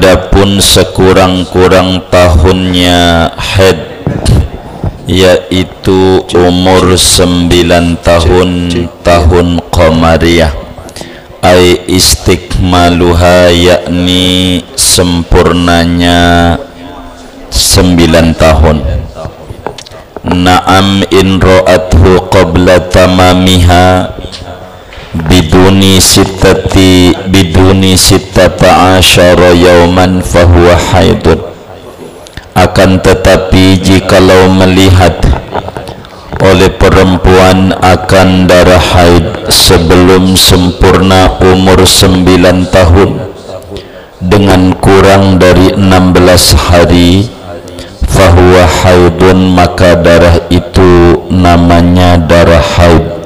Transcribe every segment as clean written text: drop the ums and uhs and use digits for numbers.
adapun sekurang-kurang tahunnya haid, yaitu umur 9 tahun qamariyah, ai istikmaluha, yakni sempurnanya 9 tahun. Na'am in ra'athu qabla tamamiha biduni sittata asyara yauman fahuwa haidun. Akan tetapi jikalau melihat oleh perempuan akan darah haid sebelum sempurna umur 9 tahun dengan kurang dari 16 hari, fahuwa haidun, maka darah itu namanya darah haid.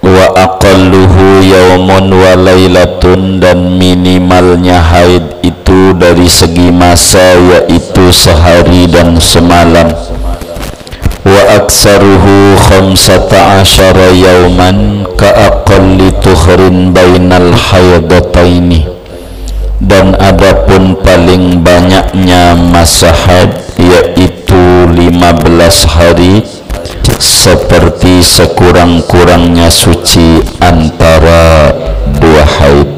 Wa aqalluhu yaumun wa lailatun, dan minimalnya haid itu dari segi masa yaitu sehari dan semalam. Wa aksaruhu 15 yauman ka aqalli tukhrin bainal haidataini, dan adapun paling banyaknya masa haid yaitu 15 hari, seperti sekurang-kurangnya suci antara dua haid.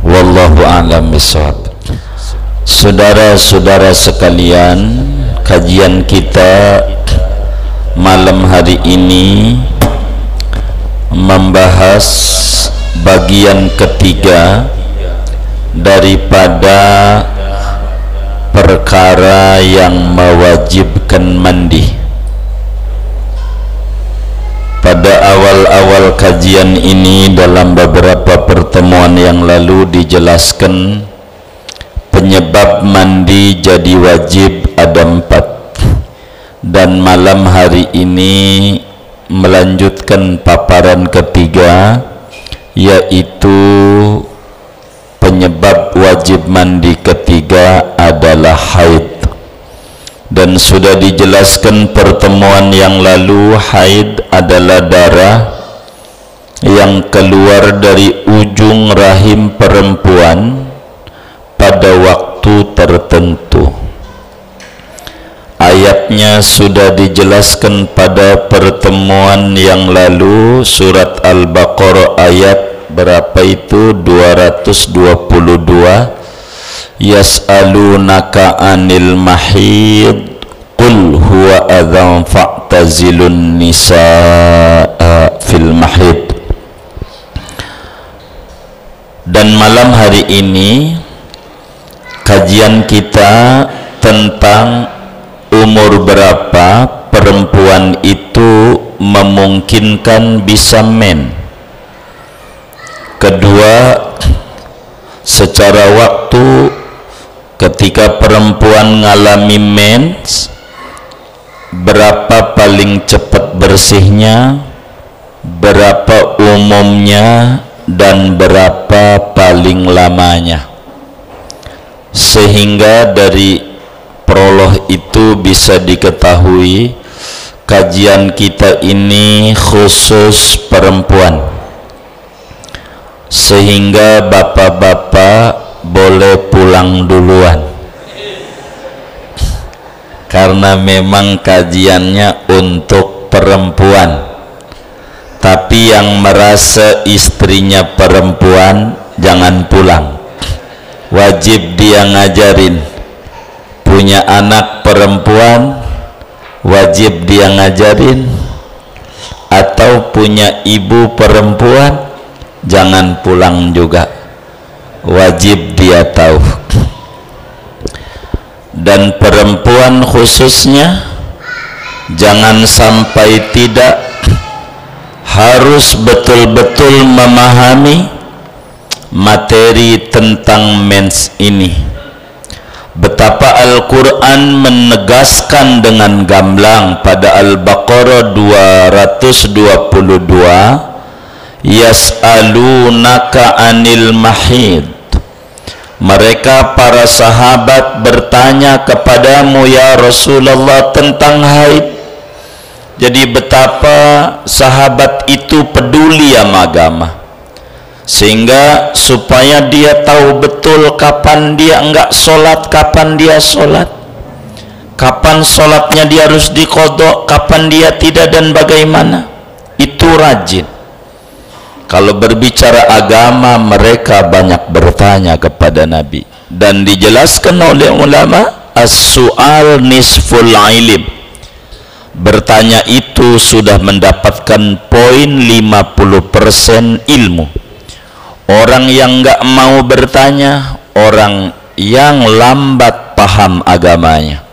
Wallahu a'lam bishawab. Saudara-saudara sekalian, kajian kita malam hari ini membahas bagian ketiga daripada perkara yang mewajibkan mandi. Pada awal-awal kajian ini dalam beberapa pertemuan yang lalu dijelaskan penyebab mandi jadi wajib ada 4, dan malam hari ini melanjutkan paparan ketiga, yaitu penyebab wajib mandi ketiga adalah haid. Dan sudah dijelaskan pertemuan yang lalu, haid adalah darah yang keluar dari ujung rahim perempuan pada waktu tertentu. Ayatnya sudah dijelaskan pada pertemuan yang lalu, surat Al-Baqarah ayat berapa itu? 222. Yas'alunaka anil mahid qul huwa adzan fa'tazilun nisaa fil mahid. Dan malam hari ini kajian kita tentang umur berapa perempuan itu memungkinkan bisa men. Kedua, secara waktu ketika perempuan ngalami mens, berapa paling cepat bersihnya, berapa umumnya, dan berapa paling lamanya, sehingga dari prolog itu bisa diketahui kajian kita ini khusus perempuan, sehingga bapak-bapak boleh pulang duluan karena memang kajiannya untuk perempuan. Tapi yang merasa istrinya perempuan jangan pulang, wajib dia ngajarin. Punya anak perempuan wajib dia ngajarin, atau punya ibu perempuan jangan pulang juga, wajib dia tahu. Dan perempuan khususnya jangan sampai tidak, harus betul-betul memahami materi tentang mens ini. Betapa Al-Quran menegaskan dengan gamblang pada Al-Baqarah 222, Yas'alunaka anil mahid. Mereka para sahabat bertanya kepadamu ya Rasulullah tentang haid. Jadi betapa sahabat itu peduli sama agama, sehingga supaya dia tahu betul kapan dia enggak sholat, kapan dia sholat, kapan sholatnya dia harus diqadha, kapan dia tidak, dan bagaimana. Itu rajin. Kalau berbicara agama, mereka banyak bertanya kepada Nabi, dan dijelaskan oleh ulama, as-su'al nisful ilm. Bertanya itu sudah mendapatkan poin 50% ilmu. Orang yang enggak mau bertanya, orang yang lambat paham agamanya.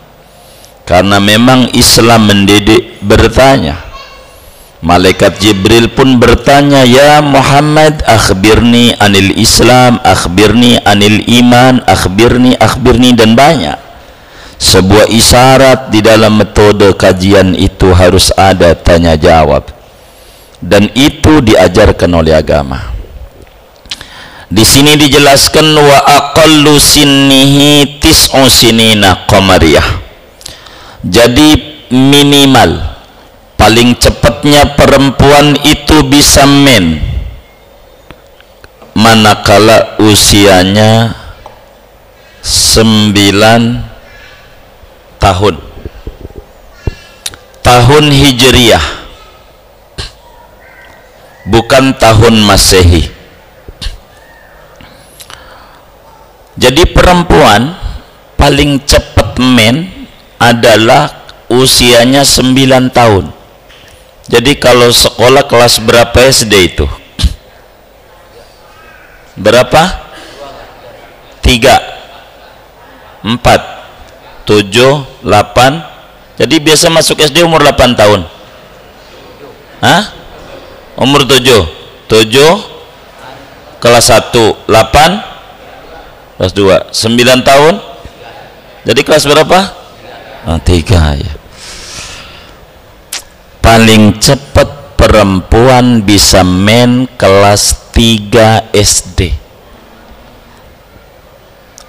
Karena memang Islam mendidik bertanya. Malaikat Jibril pun bertanya, ya Muhammad, akhbirni anil Islam, akhbirni anil iman, akhbirni, dan banyak. Sebuah isyarat di dalam metode kajian itu harus ada tanya jawab, dan itu diajarkan oleh agama. Di sini dijelaskan wa aqallu sinnihi tis'u sinina qamariyah. Jadi minimal paling cepatnya perempuan itu bisa men manakala usianya 9 tahun. Tahun Hijriyah, bukan tahun Masehi. Jadi perempuan paling cepat men adalah usianya 9 tahun. Jadi kalau sekolah kelas berapa SD itu? Berapa? 3, 4, 7, 8. Jadi biasa masuk SD umur 8 tahun. Hah? Umur 7. 7 kelas 1, 8 kelas 2, 9 tahun. Jadi kelas berapa? 3 ya. Paling cepat perempuan bisa men kelas 3 SD.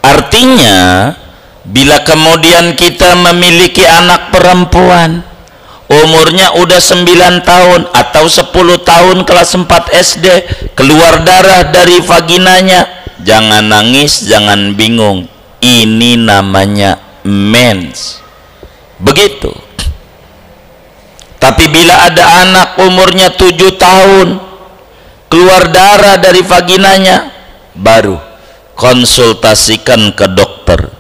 Artinya bila kemudian kita memiliki anak perempuan umurnya udah 9 tahun atau 10 tahun kelas 4 SD, keluar darah dari vaginanya, jangan nangis, jangan bingung, ini namanya mens. Begitu. Tapi bila ada anak umurnya 7 tahun keluar darah dari vaginanya, baru konsultasikan ke dokter.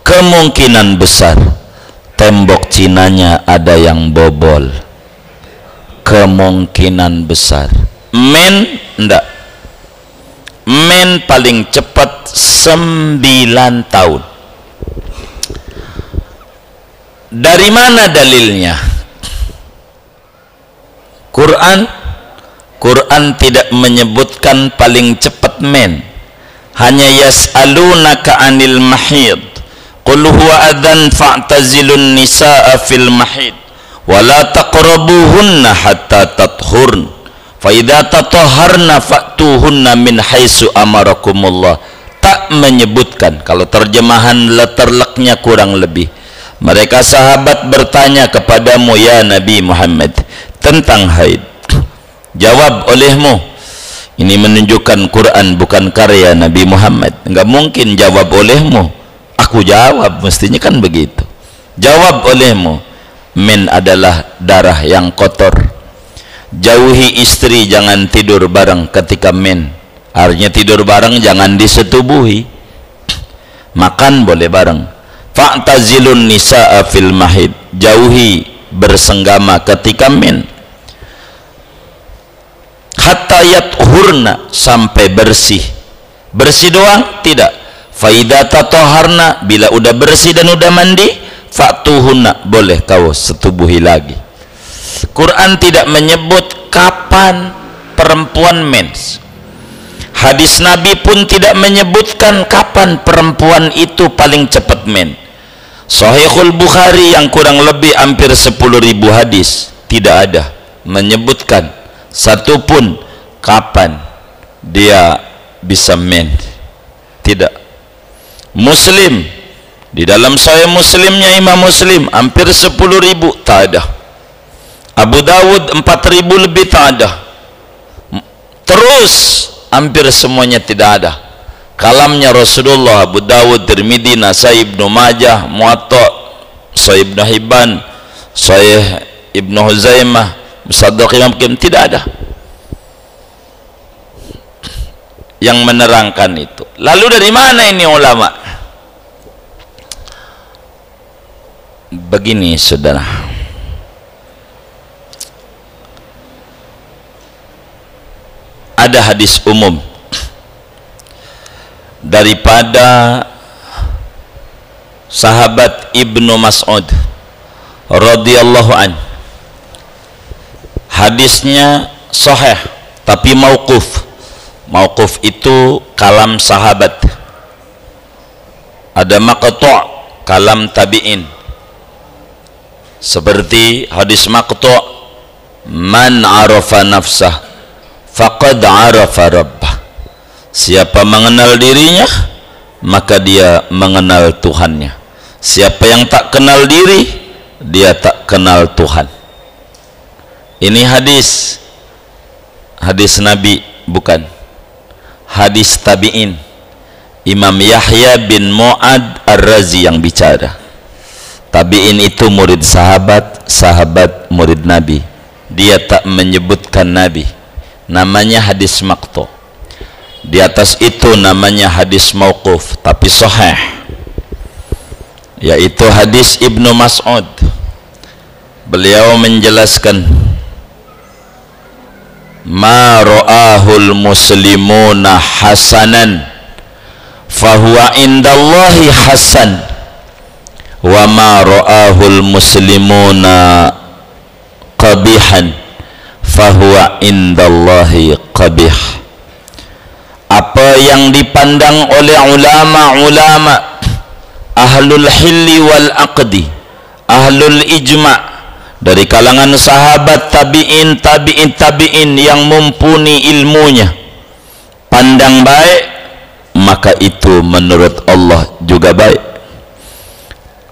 Kemungkinan besar tembok cinanya ada yang bobol. Kemungkinan besar. Men enggak. Men paling cepat 9 tahun. Dari mana dalilnya? Quran tidak menyebutkan paling cepat men. Hanya yas'alunaka 'anil mahid. Qul huwa adzan fa'tazilun nisaa fil mahid wa la taqrabuhunna hatta tathurn. Fa idza tatahharna fa'tuhunna min haitsu amarakumullah. Tak menyebutkan. Kalau terjemahan letterleknya kurang lebih. Mereka sahabat bertanya kepadamu ya Nabi Muhammad tentang haid. Jawab olehmu. Ini menunjukkan Quran bukan karya Nabi Muhammad. Enggak mungkin jawab olehmu. Aku jawab, mestinya kan begitu. Jawab olehmu. Men adalah darah yang kotor. Jauhi istri, jangan tidur bareng ketika men. Artinya tidur bareng jangan disetubuhi. Makan boleh bareng. Fa'tazilun nisaa fil mahid. Jauhi bersenggama ketika men. Hatta yathurna, sampai bersih. Bersih doang? Tidak. Faida tatoharna, bila udah bersih dan udah mandi, fa'tuhunna, boleh kau setubuhi lagi. Quran tidak menyebut kapan perempuan mens. Hadis Nabi pun tidak menyebutkan kapan perempuan itu paling cepat men. Sahihul Bukhari yang kurang lebih hampir 10.000 hadis tidak ada menyebutkan satupun kapan dia bisa men. Tidak. Muslim, di dalam Sahih Muslimnya Imam Muslim hampir 10.000 tak ada. Abu Dawud 4.000 lebih tak ada. Terus hampir semuanya tidak ada. Kalamnya Rasulullah, Abu Dawud, Tirmidzi, Nasai, Ibnu Majah, Muwatta, Sahih Ibnu Hibban, Sahih Ibnu Huzaimah, Musaddaq Imam Hakim, tidak ada yang menerangkan itu. Lalu dari mana ini ulama? Begini saudara, ada hadis umum daripada sahabat Ibnu Mas'ud radhiyallahu an. Hadisnya sahih tapi mauquf. Mauquf itu kalam sahabat. Ada maqtu' kalam tabi'in. Seperti hadis maqtu', man arafa nafsah faqad arafa rabbah. Siapa mengenal dirinya, maka dia mengenal Tuhannya. Siapa yang tak kenal diri, dia tak kenal Tuhan. Ini hadis Nabi, bukan hadis tabi'in. Imam Yahya bin Mu'ad Ar-Razi yang bicara. Tabi'in itu murid sahabat, sahabat murid Nabi. Dia tak menyebutkan Nabi. Namanya hadis maqtu'. Di atas itu namanya hadis mauquf tapi sahih, yaitu hadis Ibnu Mas'ud. Beliau menjelaskan, ma ra'ahul muslimuna hasanan fahuwa indallahi hasan, wa ma ra'ahul muslimuna qabihan fahuwa indallahi qabih. Apa yang dipandang oleh ulama-ulama ahlul hilli wal aqdi, ahlul ijma' dari kalangan sahabat, tabi'in, tabi'in yang mumpuni ilmunya, pandang baik, maka itu menurut Allah juga baik.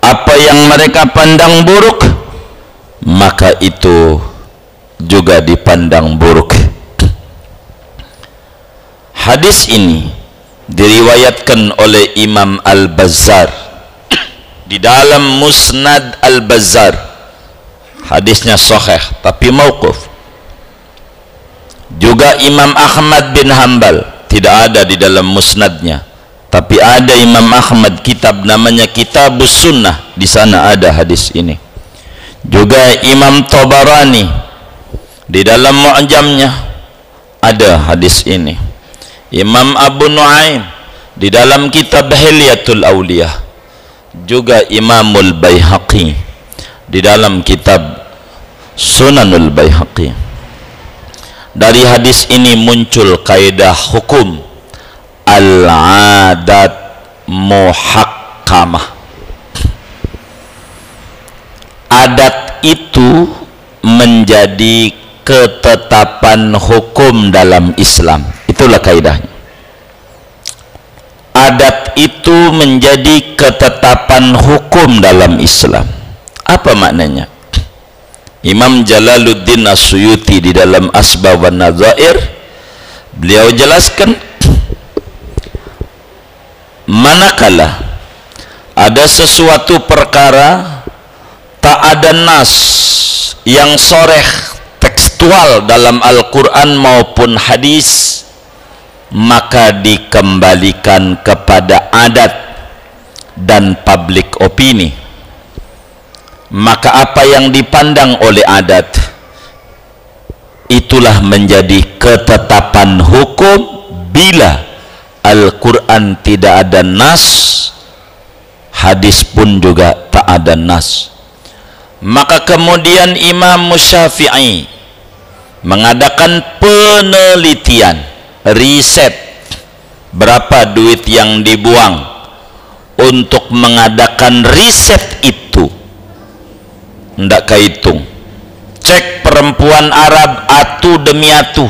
Apa yang mereka pandang buruk, maka itu juga dipandang buruk. Hadis ini diriwayatkan oleh Imam Al-Bazzar di dalam Musnad Al-Bazzar. Hadisnya sahih tapi mauquf. Juga Imam Ahmad bin Hanbal, tidak ada di dalam musnadnya, tapi ada Imam Ahmad kitab namanya Kitabus Sunnah, di sana ada hadis ini. Juga Imam Tabarani di dalam Mu'jamnya ada hadis ini. Imam Abu Nuaim di dalam kitab Hilyatul Awliyah, juga Imamul Baihaqi di dalam kitab Sunanul Baihaqi. Dari hadis ini muncul kaidah hukum al-adat muhakkamah. Adat itu menjadi ketetapan hukum dalam Islam. Itulah kaidahnya. Adat itu menjadi ketetapan hukum dalam Islam. Apa maknanya? Imam Jalaluddin As-Suyuti di dalam Asbab wan Nadzair, beliau jelaskan, manakala ada sesuatu perkara tak ada nas yang soreh tekstual dalam Al-Quran maupun hadis, maka dikembalikan kepada adat dan public opini. Maka apa yang dipandang oleh adat, itulah menjadi ketetapan hukum. Bila Al-Quran tidak ada nas, hadis pun juga tak ada nas. Maka kemudian Imam Syafi'i mengadakan penelitian, riset, berapa duit yang dibuang untuk mengadakan riset itu. Ndak kehitung. Cek perempuan Arab atu demi atu,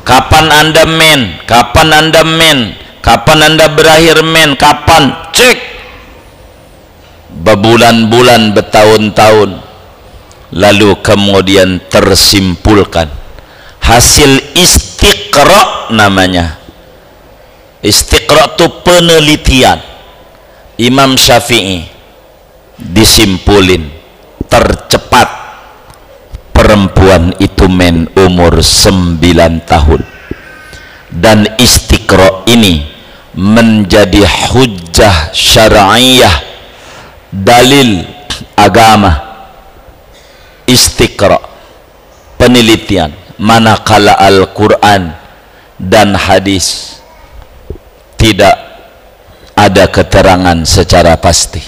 kapan anda men, kapan anda men, kapan anda berakhir men, kapan, cek berbulan-bulan, bertahun-tahun. lalu kemudian tersimpulkan hasil istiqra namanya. Istiqra itu penelitian. Imam Syafi'i disimpulin tercepat perempuan itu men umur 9 tahun, dan istiqra ini menjadi hujjah syar'iyah, dalil agama. Istiqra penelitian, manakala Al-Quran dan hadis tidak ada keterangan secara pasti,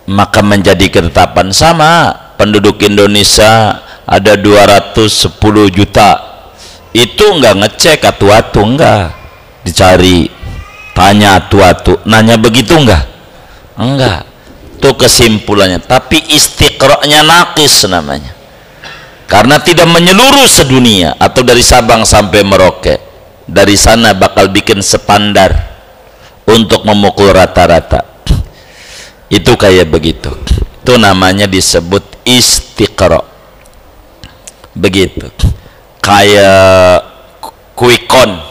maka menjadi ketetapan. Sama penduduk Indonesia ada 210 juta, itu enggak ngecek atu-atu, enggak dicari, tanya atu-atu, nanya begitu enggak, itu kesimpulannya. Tapi istiqra'nya naqis namanya, karena tidak menyeluruh sedunia atau dari Sabang sampai Merauke. Dari sana bakal bikin sepandar untuk memukul rata-rata. Itu kayak begitu. Itu namanya disebut istiqra. Begitu. Kayak quick count,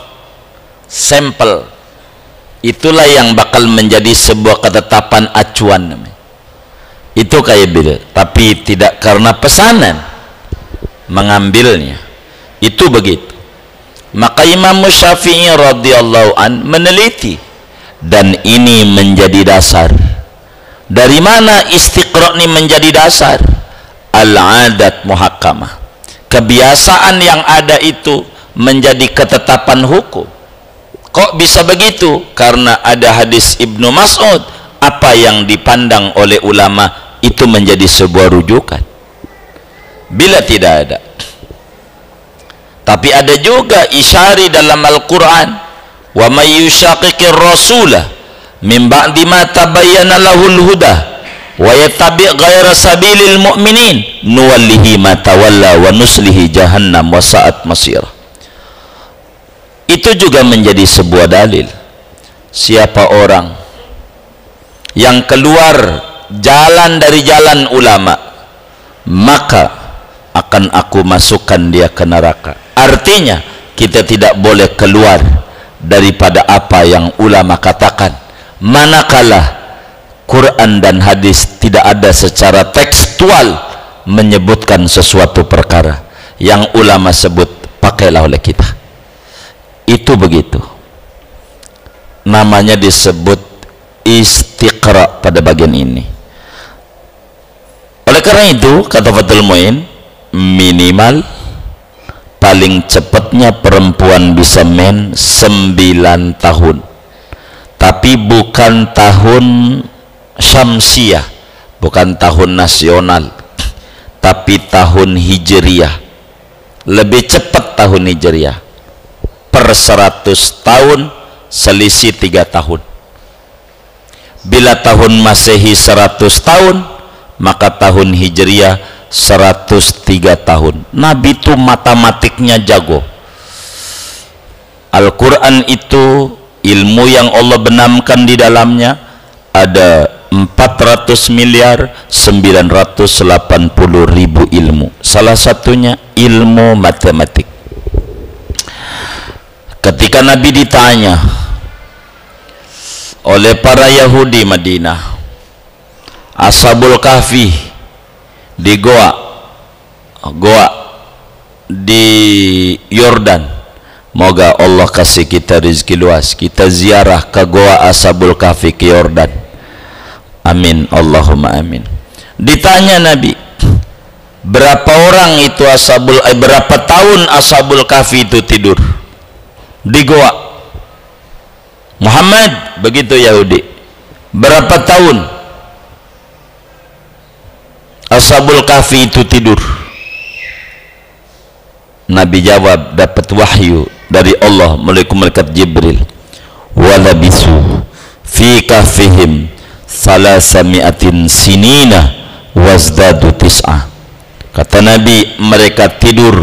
sampel. Itulah yang bakal menjadi sebuah ketetapan acuan namanya. Itu kayak begitu. Tapi tidak karena pesanan mengambilnya. Itu begitu. Maka Imam Syafi'i radhiyallahu an meneliti, dan ini menjadi dasar. Dari mana istiqra' ini menjadi dasar? Al-adat muhakkamah, kebiasaan yang ada itu menjadi ketetapan hukum. Kok bisa begitu? Karena ada hadis Ibnu Mas'ud, apa yang dipandang oleh ulama itu menjadi sebuah rujukan. Bila tidak ada. Tapi ada juga isyari dalam Al-Quran, wa may yushaqiqir rasulah min ba'di ma tabayyana lahul huda wa yattabi' ghayra sabilil mu'minin nuwallihi ma tawalla wa nuslihi jahannam wa sa'at masirah. Itu juga menjadi sebuah dalil. Siapa orang yang keluar jalan dari jalan ulama, maka akan aku masukkan dia ke neraka. Artinya kita tidak boleh keluar daripada apa yang ulama katakan, manakala Quran dan hadis tidak ada secara tekstual menyebutkan sesuatu perkara yang ulama sebut, pakailah oleh kita. Itu begitu, namanya disebut istiqra pada bagian ini. Oleh karena itu kata Fathul Muin, minimal paling cepatnya perempuan bisa men 9 tahun, tapi bukan tahun syamsiah, bukan tahun nasional, tapi tahun hijriah. Lebih cepat tahun hijriah. Per 100 tahun selisih 3 tahun. Bila tahun Masehi 100 tahun, maka tahun hijriah 103 tahun. Nabi itu matematiknya jago. Al-Quran itu ilmu yang Allah benamkan di dalamnya ada 400 miliar 980 ribu ilmu. Salah satunya ilmu matematik. Ketika Nabi ditanya oleh para Yahudi Madinah, Ashabul Kahfi di goa di Yordan, moga Allah kasih kita rezeki luas, kita ziarah ke goa Ashabul Kahfi ke Yordan. Amin, Allahumma amin. Ditanya Nabi, berapa orang itu berapa tahun Ashabul Kahfi itu tidur di goa? Muhammad, begitu Yahudi, berapa tahun Ashabul Kahfi itu tidur? Nabi jawab, dapat wahyu dari Allah melalui malaikat Jibril, walabisu fi kahfihim 300 sinina wazdadu tis'ah. Kata Nabi, mereka tidur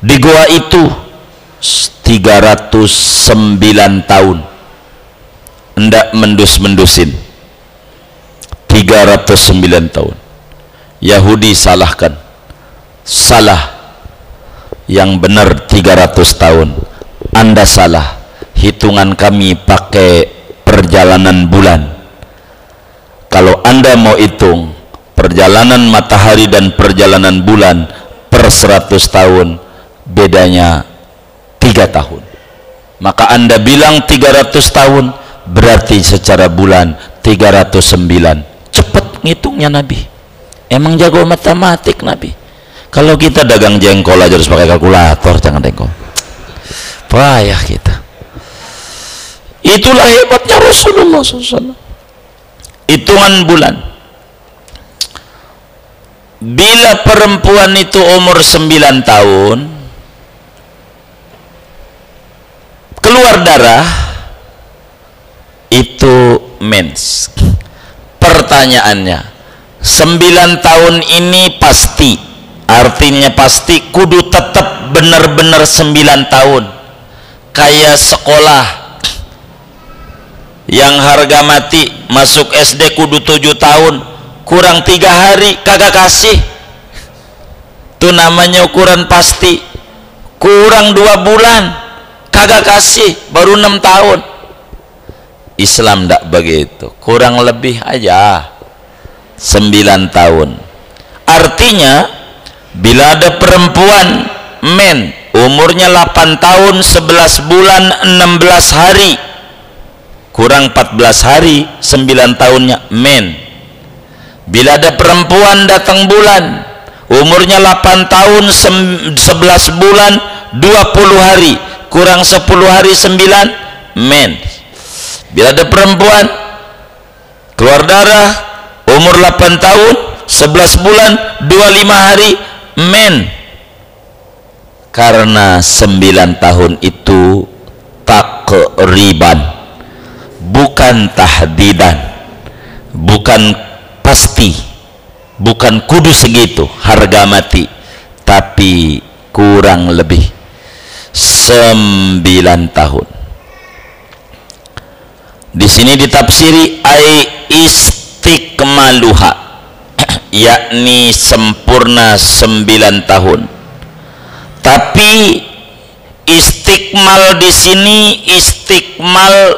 di goa itu 309 tahun, hendak mendus-mendusin 309 tahun. Yahudi salahkan, salah, yang benar 300 tahun. Anda salah, hitungan kami pakai perjalanan bulan. Kalau Anda mau hitung perjalanan matahari dan perjalanan bulan per 100 tahun, bedanya 3 tahun. Maka Anda bilang 300 tahun, berarti secara bulan 309. Cepat ngitungnya Nabi. Emang jago matematik Nabi. Kalau kita dagang jengkol aja harus pakai kalkulator, jangan jengkol. Payah kita. Itulah hebatnya Rasulullah SAW. Hitungan bulan. Bila perempuan itu umur 9 tahun, keluar darah, itu mens. Pertanyaannya, 9 tahun ini pasti, artinya pasti kudu tetap benar-benar 9 tahun. Kayak sekolah yang harga mati, masuk SD kudu 7 tahun, kurang 3 hari kagak kasih. Itu namanya ukuran pasti. Kurang 2 bulan kagak kasih, baru 6 tahun. Islam tidak begitu, kurang lebih aja 9 tahun. Artinya bila ada perempuan men umurnya 8 tahun 11 bulan 16 hari, kurang 14 hari 9 tahunnya men. Bila ada perempuan datang bulan umurnya 8 tahun 11 bulan 20 hari, kurang 10 hari 9 men. Bila ada perempuan keluar darah umur 8 tahun 11 bulan 25 hari men. Karena 9 tahun itu takriban, bukan tahdidan, bukan pasti, bukan kudu segitu harga mati, tapi kurang lebih 9 tahun. Di sini ditafsiri ai istiqmaluha, yakni sempurna 9 tahun. Tapi istiqmal di sini istiqmal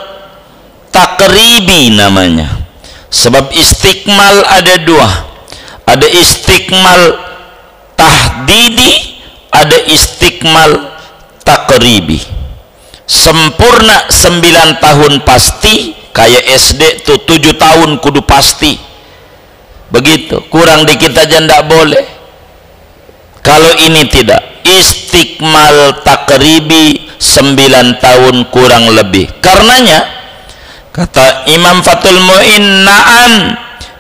takribi namanya. Sebab istiqmal ada 2. Ada istiqmal tahdidi, ada istiqmal takribi. Sempurna 9 tahun pasti, kayak SD tuh 7 tahun kudu pasti. Begitu, kurang dikit aja ndak boleh. Kalau ini tidak, istiqmal takribi 9 tahun kurang lebih. Karenanya kata Imam Fathul Mu'in, na'am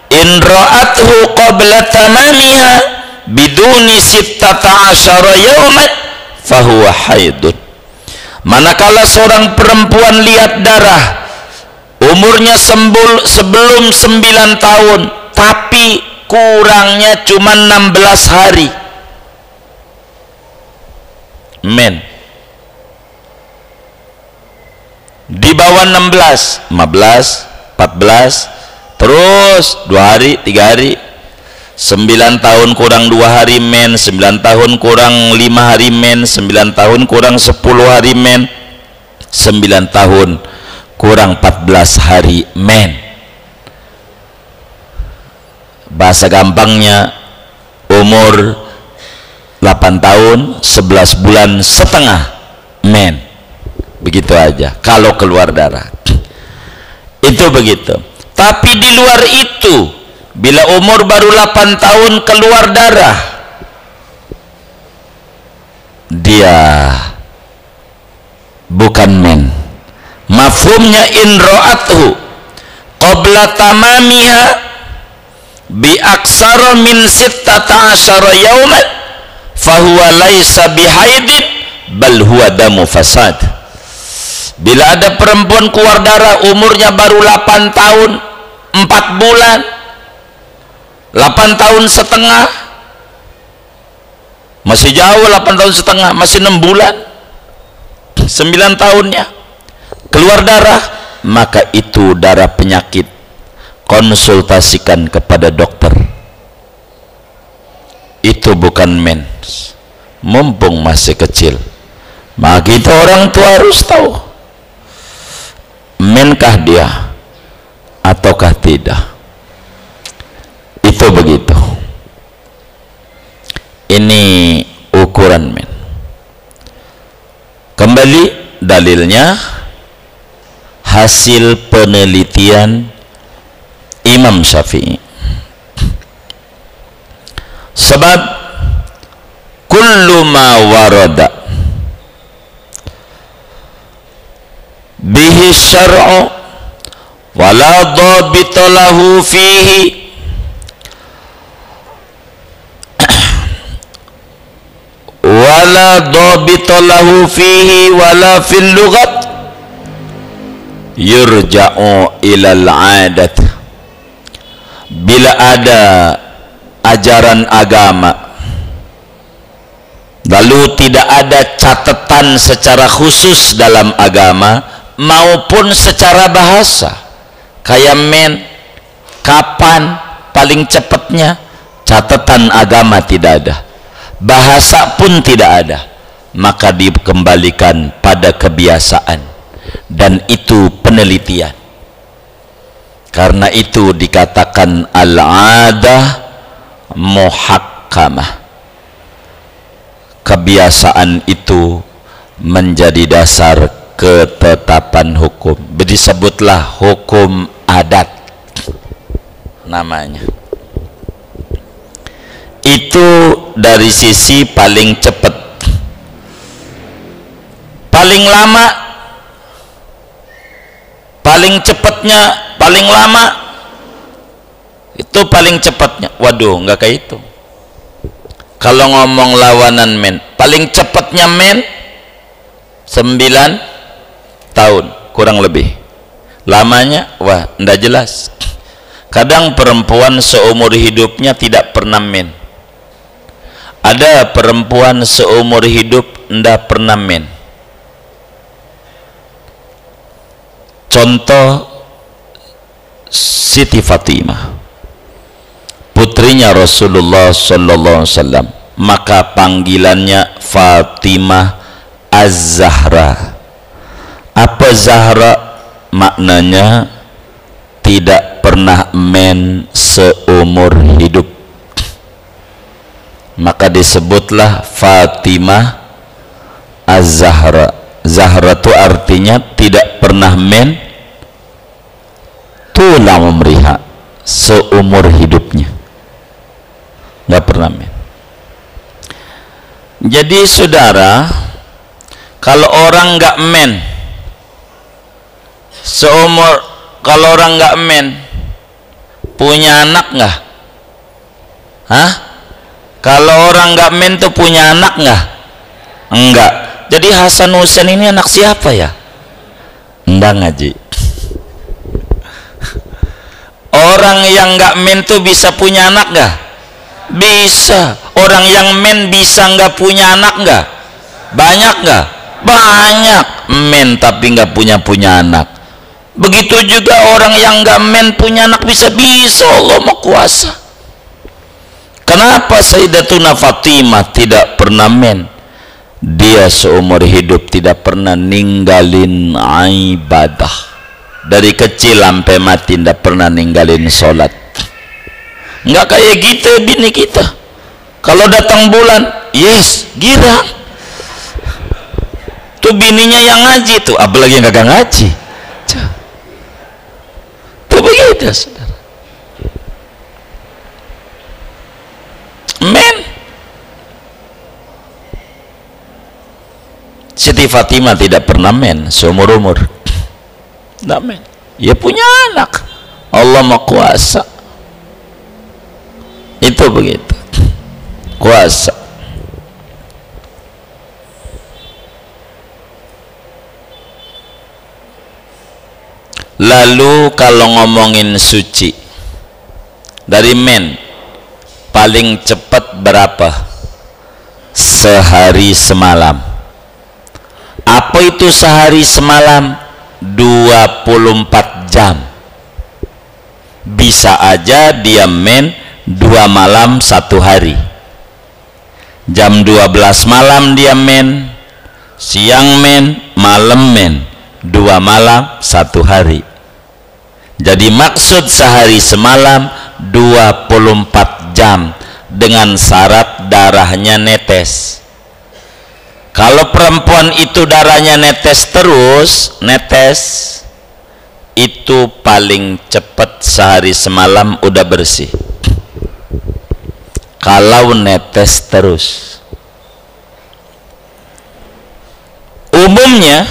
in ra'athu qabla tamamiha biduni 16 yawman fahuwa haidun. Manakala seorang perempuan lihat darah umurnya sebelum 9 tahun tapi kurangnya cuma 16 hari men, di bawah 16, 15, 14, terus 2 hari, 3 hari, 9 tahun kurang 2 hari men, 9 tahun kurang 5 hari men, 9 tahun kurang 10 hari men, 9 tahun kurang 14 hari men. Bahasa gampangnya, umur 8 tahun 11 bulan setengah men. Begitu aja kalau keluar darah. Itu begitu. Tapi di luar itu, bila umur baru 8 tahun keluar darah, dia bukan men. Mafhumnya in ra'athu qabla tamamiha bi aksara min 16 yawman fahuwa laisa bihaidin bal huwa damu fasad. Bila ada perempuan keluar darah umurnya baru 8 tahun 4 bulan, 8 tahun setengah, masih jauh 8 tahun setengah, masih 6 bulan, 9 tahunnya keluar darah, maka itu darah penyakit. Konsultasikan kepada dokter. itu bukan mens, mumpung masih kecil. Maka kita orang tua harus tahu menkah dia ataukah tidak. Itu begitu. Ini ukuran men. Kembali dalilnya hasil penelitian Imam Syafi'i. Sebab kullu ma warada bihi syar'u wala dhabita lahu fihi wala dhabita lahu fihi wala fil lughat yurja'u ilal 'adat. Bila ada ajaran agama lalu tidak ada catatan secara khusus dalam agama maupun secara bahasa, kayak men, kapan, paling cepatnya, catatan agama tidak ada, bahasa pun tidak ada, maka dikembalikan pada kebiasaan, dan itu penelitian. Karena itu dikatakan al-'adah muhakkamah. Kebiasaan itu menjadi dasar ketetapan hukum. Disebutlah hukum adat namanya. Itu dari sisi paling cepat. Paling lama, paling cepatnya, paling lama itu paling cepatnya. Waduh, nggak kayak itu. Kalau ngomong lawanan men, paling cepatnya men 9 tahun kurang lebih. Lamanya wah ndak jelas. Kadang perempuan seumur hidupnya tidak pernah men. Ada perempuan seumur hidup ndak pernah men. Contoh Siti Fatimah, putrinya Rasulullah sallallahu alaihi wasallam, maka panggilannya Fatimah Az-Zahra. Apa Zahra? Maknanya tidak pernah men seumur hidup, maka disebutlah Fatimah Az-Zahra. Zahra itu artinya tidak pernah men tula umriha, seumur hidupnya nggak pernah men. Jadi saudara, kalau orang nggak men seumur, kalau orang nggak men punya anak nggak? Hah? Kalau orang nggak men tuh punya anak nggak? Enggak. Jadi Hasan Husain ini anak siapa ya? Enggak ngaji. Orang yang nggak men tuh bisa punya anak nggak? Bisa. Orang yang men bisa nggak punya anak nggak? Banyak nggak? Banyak. Men tapi nggak punya anak. Begitu juga orang yang nggak men punya anak bisa. Allah Maha Kuasa. Kenapa Sayyidatuna Fatimah tidak pernah men? Dia seumur hidup tidak pernah ninggalin ibadah. Dari kecil sampai mati tidak pernah ninggalin sholat. Nggak kayak gitu bini kita. Kalau datang bulan, yes, girang. Tuh bininya yang ngaji tuh, apalagi yang kagak ngaji. Tuh begitu, saudara. Men. Siti Fatimah tidak pernah men seumur umur. Tidak men. Ya punya anak. Allah Maha Kuasa. Itu begitu. Kuasa. Lalu kalau ngomongin suci, dari men paling cepat berapa? Sehari semalam. Apa itu sehari semalam? 24 jam. Bisa aja dia men 2 malam 1 hari. Jam 12 malam dia men, siang men, malam men, 2 malam 1 hari. Jadi maksud sehari semalam 24 jam dengan syarat darahnya netes. Kalau perempuan itu darahnya netes terus, itu paling cepat sehari semalam udah bersih. Kalau netes terus, umumnya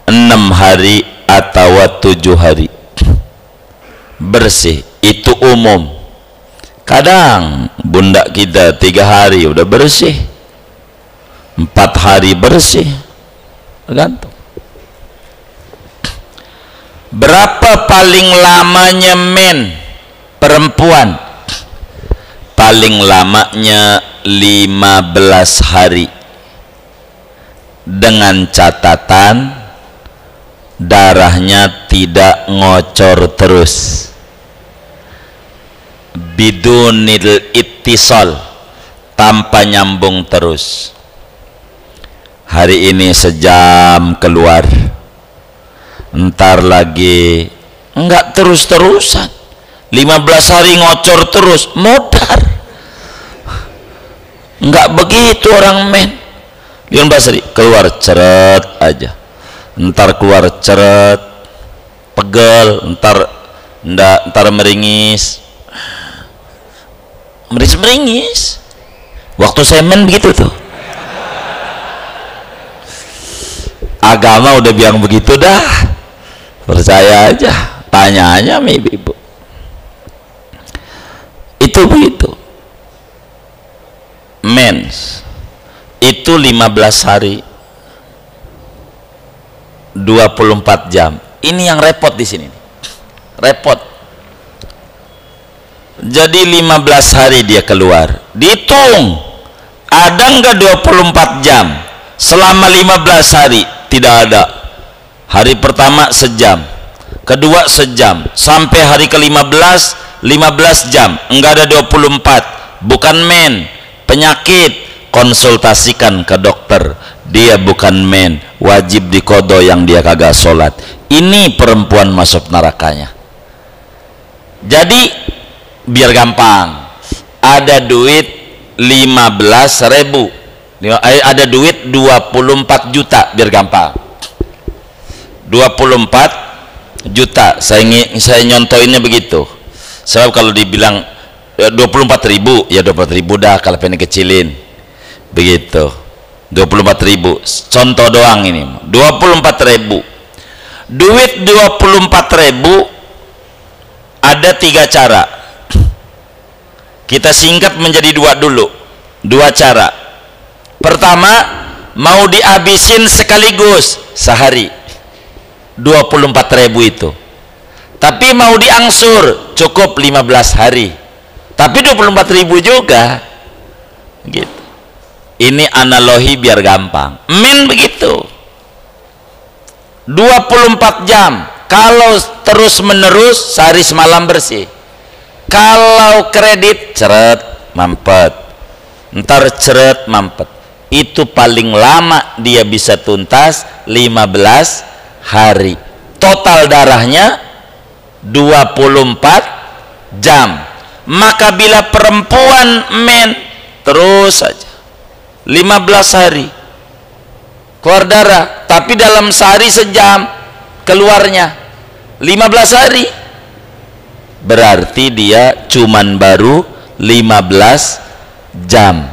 6 hari atau 7 hari bersih, itu umum. Kadang bunda kita 3 hari udah bersih, 4 hari bersih, tergantung. Berapa paling lamanya men perempuan? Paling lamanya 15 hari, dengan catatan darahnya tidak ngocor terus, bidunil ittisal, tanpa nyambung terus. Hari ini sejam keluar, ntar lagi enggak terus-terusan, 15 hari ngocor terus, modar. Enggak begitu orang men. 15 hari keluar ceret aja, ntar keluar ceret, pegel, ntar meringis. Waktu saya men begitu tuh. Agama udah bilang begitu dah, percaya aja, tanya aja sama ibu-ibu. Itu begitu. Mens itu 15 hari 24 jam. Ini yang repot di sini. Repot. Jadi 15 hari dia keluar. Dihitung ada enggak 24 jam selama 15 hari? Tidak ada. Hari pertama sejam, kedua sejam, sampai hari ke-15 15 jam, enggak ada 24. Bukan men, penyakit, konsultasikan ke dokter. Dia bukan men, wajib dikodo yang dia kagak sholat. Ini perempuan masuk nerakanya. Jadi biar gampang, ada duit 15.000, ada duit 24 juta, biar gampang. 24 juta, saya nyontoinnya begitu. Sebab kalau dibilang 24.000, ya 24.000 dah, kalau pengen kecilin begitu. 24.000 contoh doang ini. 24.000 duit 24.000 ada 3 cara. Kita singkat menjadi 2 dulu. 2 cara. Pertama, mau dihabisin sekaligus sehari 24.000 itu. Tapi mau diangsur cukup 15 hari. Tapi 24.000 juga. Gitu. Ini analogi biar gampang. Men begitu. 24 jam. Kalau terus menerus sehari semalam bersih. Kalau kredit ceret mampet. Ntar ceret mampet. Itu paling lama dia bisa tuntas 15 hari. Total darahnya 24 jam. Maka bila perempuan men terus saja 15 hari keluar darah, tapi dalam sehari sejam keluarnya 15 hari, berarti dia cuman baru 15 jam,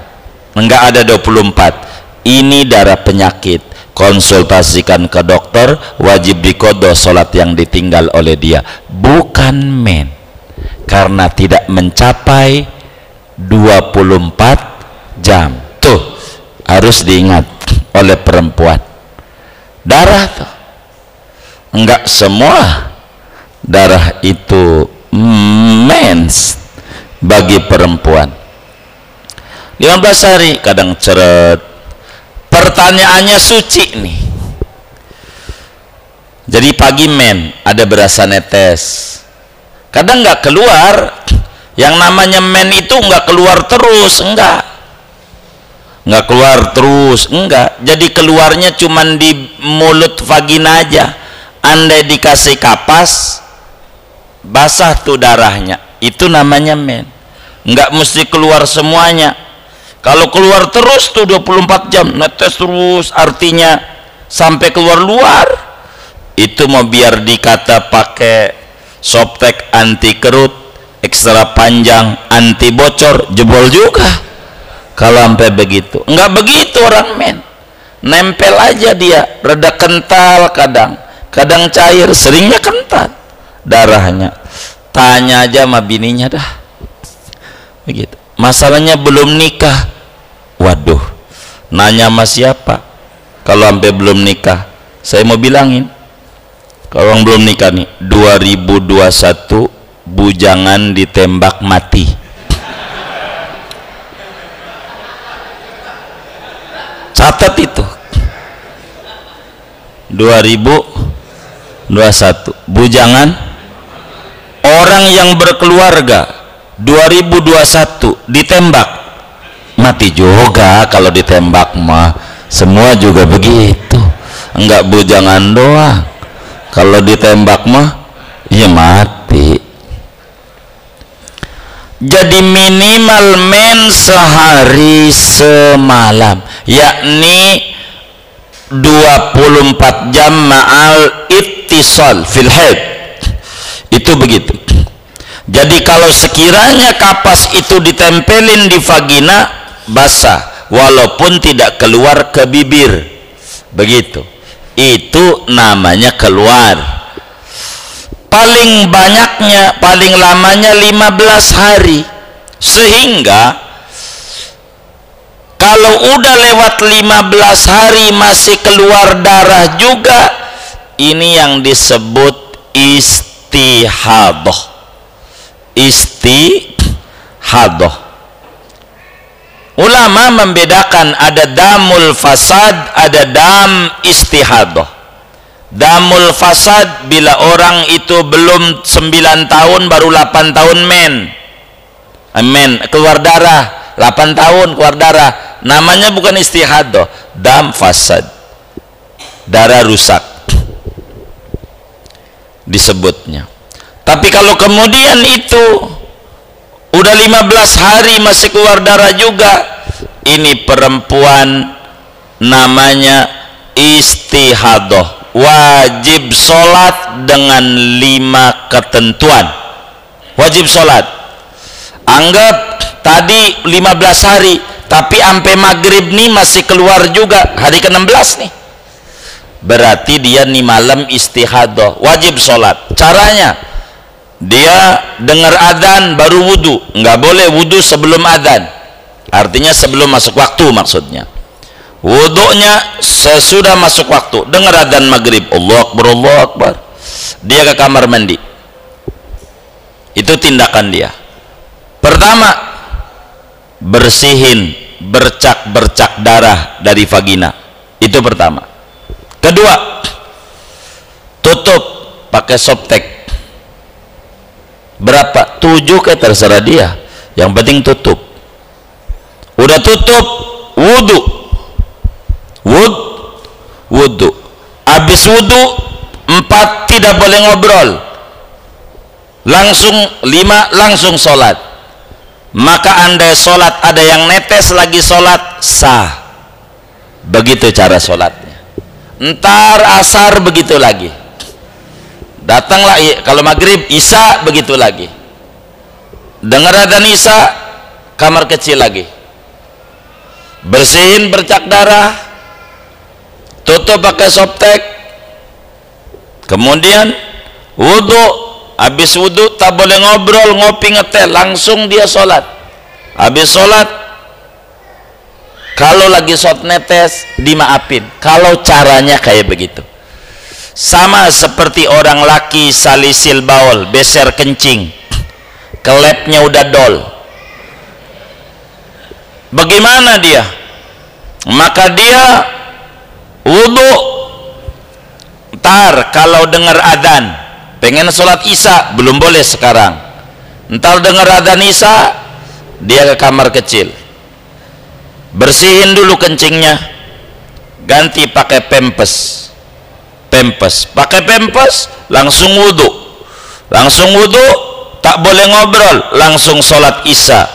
enggak ada 24. Ini darah penyakit. Konsultasikan ke dokter, wajib dikodo sholat yang ditinggal oleh dia, bukan men, karena tidak mencapai 24 jam. Tuh harus diingat oleh perempuan. Darah tuh enggak semua darah itu mens bagi perempuan. 15 hari kadang ceret. Pertanyaannya suci nih. Jadi pagi men, ada berasa netes, kadang nggak keluar. Yang namanya men itu nggak keluar terus, enggak. nggak keluar terus, enggak. Jadi keluarnya cuman di mulut vagina aja. Andai dikasih kapas, basah tuh darahnya, itu namanya men. Nggak mesti keluar semuanya. Kalau keluar terus tuh 24 jam netes terus, artinya sampai keluar itu mau biar dikata pakai Softtek anti kerut, ekstra panjang, anti bocor, jebol juga kalau sampai begitu. Enggak begitu orang men, nempel aja dia, rada kental, kadang cair, seringnya kental darahnya. Tanya aja sama bininya dah begitu. Masalahnya belum nikah, waduh, nanya sama siapa? Kalau sampai belum nikah, saya mau bilangin, kalau orang belum nikah nih, 2021 bujangan ditembak mati. Catat itu, 2021 bujangan. Orang yang berkeluarga 2021 ditembak mati juga. Kalau ditembak mah semua juga begitu, enggak bujangan doang. Kalau ditembak mah ya mati. Jadi minimal men sehari semalam, yakni 24 jam ma'al ittisal fil haid. Itu begitu. Jadi kalau sekiranya kapas itu ditempelin di vagina, basah walaupun tidak keluar ke bibir, begitu, itu namanya keluar. Paling banyaknya, paling lamanya 15 hari. Sehingga kalau udah lewat 15 hari masih keluar darah juga, ini yang disebut istihadah. Istihadah. Ulama membedakan, ada damul fasad, ada dam istihadah. Damul fasad bila orang itu belum 9 tahun, baru 8 tahun men keluar darah, 8 tahun keluar darah, namanya bukan istihadah, dam fasad, darah rusak disebutnya. Tapi kalau kemudian itu udah 15 hari masih keluar darah juga, ini perempuan namanya istihadah, wajib sholat dengan 5 ketentuan. Wajib sholat. Anggap tadi 15 hari, tapi sampai maghrib nih masih keluar juga, hari ke-16 nih, berarti dia nih malam istihadah, wajib sholat. Caranya, dia dengar adzan baru wudu. Nggak boleh wudu sebelum adzan, artinya sebelum masuk waktu maksudnya. Wudunya sesudah masuk waktu, dengar adzan maghrib, Allahu Akbar, Allahu Akbar, dia ke kamar mandi. Itu tindakan dia. Pertama, bersihin bercak-bercak darah dari vagina, itu pertama. Kedua, tutup pakai Softtek. Berapa? 7 kayak terserah dia, yang penting tutup. Udah tutup, wudu. Habis wudu, 4 tidak boleh ngobrol, langsung 5 langsung sholat. Maka andai sholat ada yang netes lagi sholat, sah. Begitu cara sholatnya. Entar asar begitu lagi, datanglah kalau maghrib, isya begitu lagi, dengar adzan isya, kamar kecil lagi, bersihin bercak darah, tutup pakai Softtek, kemudian wudu. Habis wudu tak boleh ngobrol, ngopi, ngeteh, langsung dia sholat. Habis sholat, kalau lagi shot netes dimaafin, kalau caranya kayak begitu. Sama seperti orang laki salisil baul, beser kencing, kelepnya udah dol, bagaimana dia? Maka dia wudu. Ntar kalau dengar adzan, pengen sholat isya, belum boleh sekarang. Ntar dengar adzan isya, dia ke kamar kecil, bersihin dulu kencingnya, ganti pakai pempes, pakai pempes, langsung wudhu, tak boleh ngobrol, langsung sholat isya,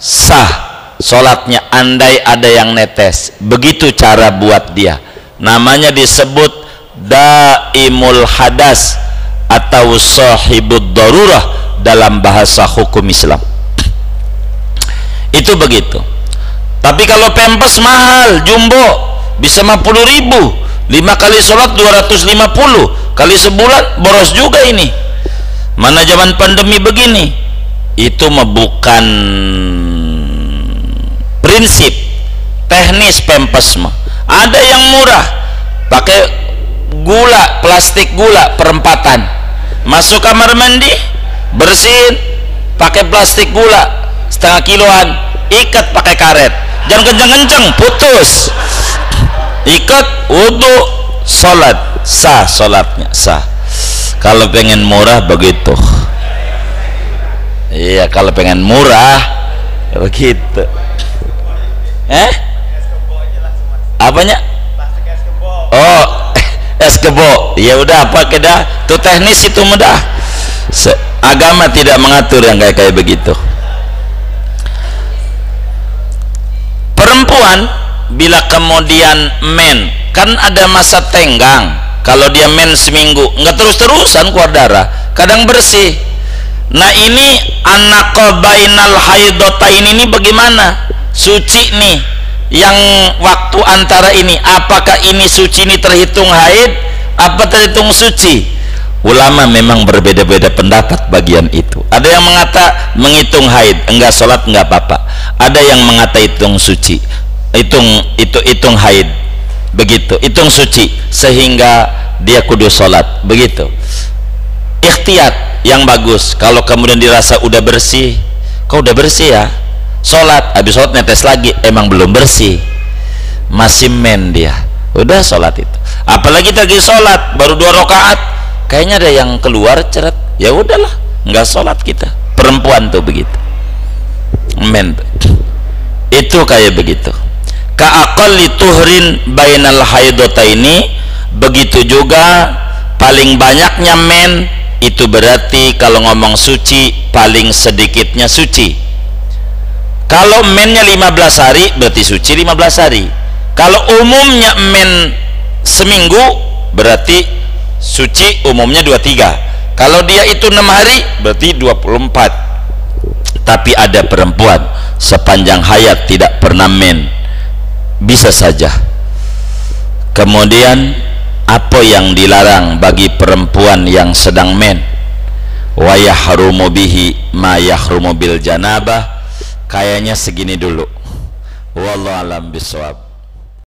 sah sholatnya andai ada yang netes. Begitu cara buat dia, namanya disebut daimul hadas atau sahibud darurah dalam bahasa hukum Islam. Itu begitu. Tapi kalau pempes mahal, jumbo, bisa 50.000, 5 kali sholat 250, kali sebulan boros juga ini. Mana zaman pandemi begini. Itu mah bukan prinsip, teknis pempes mah. Ada yang murah, pakai gula, plastik gula perempatan, masuk kamar mandi, bersihin, pakai plastik gula setengah kiloan, ikat pakai karet, jangan kenceng-kenceng, putus, ikat, wudhu, sholat, sah sholatnya, sah. Kalau pengen murah begitu. Iya, kalau pengen murah begitu. Apanya? Oh, es kebo. Ya udah, apa dah, itu teknis, itu mudah. Agama tidak mengatur yang kayak begitu. Perempuan bila kemudian men, kan ada masa tenggang. Kalau dia men seminggu, nggak terus-terusan keluar darah, kadang bersih. Nah ini anak bainal haidotain ini bagaimana? Suci nih, yang waktu antara ini, apakah ini suci ini terhitung haid, apa terhitung suci? Ulama memang berbeda-beda pendapat bagian itu. Ada yang mengata menghitung haid, enggak sholat enggak apa-apa. Ada yang mengata hitung suci, hitung haid, begitu, hitung suci sehingga dia kudu sholat, begitu. Ikhtiyat yang bagus. Kalau kemudian dirasa udah bersih, kok udah bersih ya, sholat, habis sholat netes lagi, emang belum bersih, masih men dia, udah sholat itu. Apalagi lagi sholat baru 2 rakaat, kayaknya ada yang keluar ceret, ya udahlah, nggak sholat kita. Perempuan tuh begitu, men tuh. Itu kayak begitu. Ka'aqalli tuhrin bainal haidotaini, begitu juga paling banyaknya men, itu berarti kalau ngomong suci paling sedikitnya suci. Kalau mennya 15 hari berarti suci 15 hari. Kalau umumnya men seminggu berarti suci umumnya 23. Kalau dia itu 6 hari berarti 24. Tapi ada perempuan sepanjang hayat tidak pernah men, bisa saja. Kemudian apa yang dilarang bagi perempuan yang sedang men? Wa yahrumu bihi ma yahrumu bil janabah. Kayaknya segini dulu. Wallahu alam bisawab.